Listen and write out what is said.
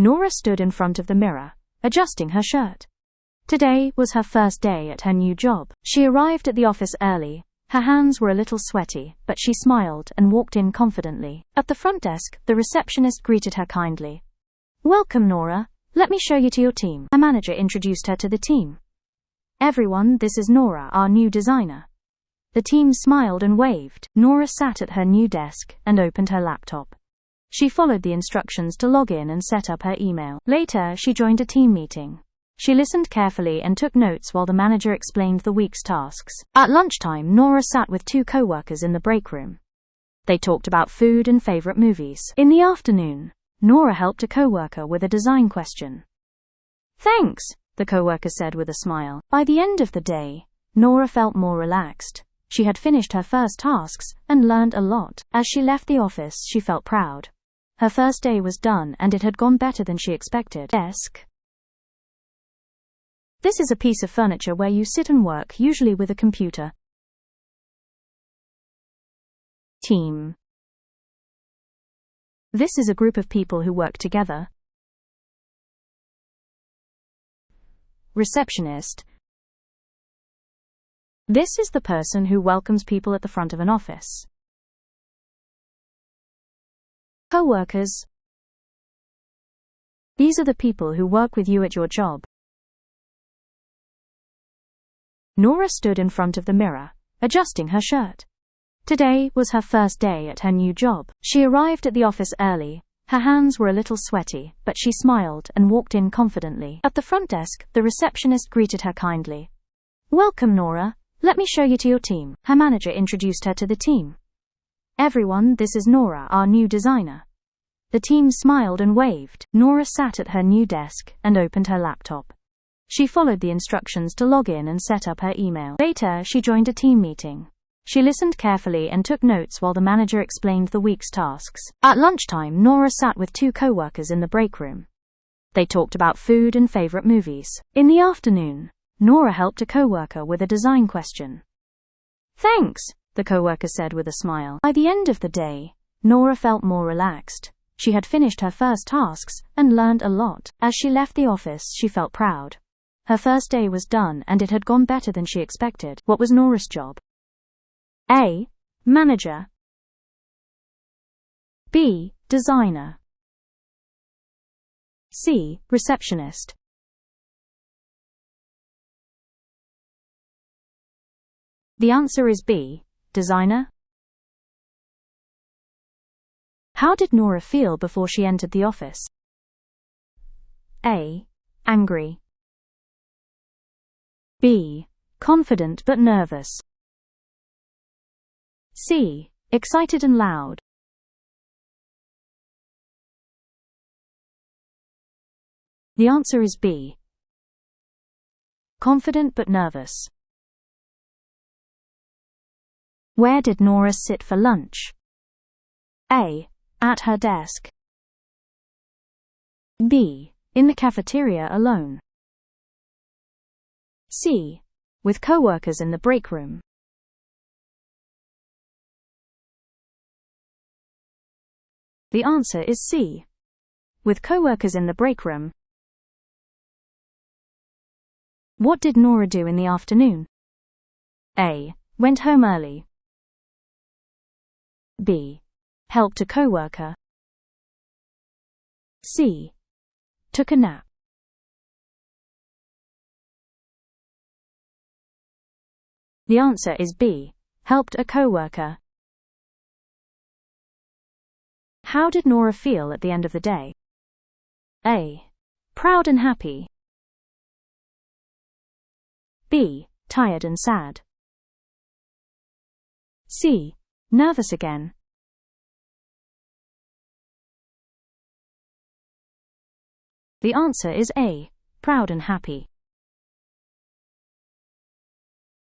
Nora stood in front of the mirror, adjusting her shirt. Today was her first day at her new job. She arrived at the office early. Her hands were a little sweaty, but she smiled and walked in confidently. At the front desk, the receptionist greeted her kindly. "Welcome, Nora. Let me show you to your team." Her manager introduced her to the team. "Everyone, this is Nora, our new designer." The team smiled and waved. Nora sat at her new desk and opened her laptop. She followed the instructions to log in and set up her email. Later, she joined a team meeting. She listened carefully and took notes while the manager explained the week's tasks. At lunchtime, Nora sat with two co-workers in the break room. They talked about food and favorite movies. In the afternoon, Nora helped a co-worker with a design question. "Thanks," the co-worker said with a smile. By the end of the day, Nora felt more relaxed. She had finished her first tasks and learned a lot. As she left the office, she felt proud. Her first day was done and it had gone better than she expected. Desk. This is a piece of furniture where you sit and work, usually with a computer. Team. This is a group of people who work together. Receptionist. This is the person who welcomes people at the front of an office. Co-workers. These are the people who work with you at your job. Nora stood in front of the mirror, adjusting her shirt. Today was her first day at her new job. She arrived at the office early. Her hands were a little sweaty, but she smiled and walked in confidently. At the front desk, the receptionist greeted her kindly. "Welcome, Nora. Let me show you to your team." Her manager introduced her to the team. "Everyone, this is Nora, our new designer." The team smiled and waved. Nora sat at her new desk and opened her laptop. She followed the instructions to log in and set up her email. Later, she joined a team meeting. She listened carefully and took notes while the manager explained the week's tasks. At lunchtime, Nora sat with two co-workers in the break room. They talked about food and favorite movies. In the afternoon, Nora helped a co-worker with a design question. "Thanks," the co-worker said with a smile. By the end of the day, Nora felt more relaxed. She had finished her first tasks and learned a lot. As she left the office, she felt proud. Her first day was done and it had gone better than she expected. What was Nora's job? A. Manager. B. Designer. C. Receptionist. The answer is B. Designer. How did Nora feel before she entered the office? A. Angry. B. Confident but nervous. C. Excited and loud. The answer is B. Confident but nervous. Where did Nora sit for lunch? A. At her desk. B. In the cafeteria alone. C. With co-workers in the break room. The answer is C. With co-workers in the break room. What did Nora do in the afternoon? A. Went home early. B. Helped a co-worker. C. Took a nap. The answer is B. Helped a co-worker. How did Nora feel at the end of the day? A. Proud and happy. B. Tired and sad. C. Nervous again. The answer is A. Proud and happy.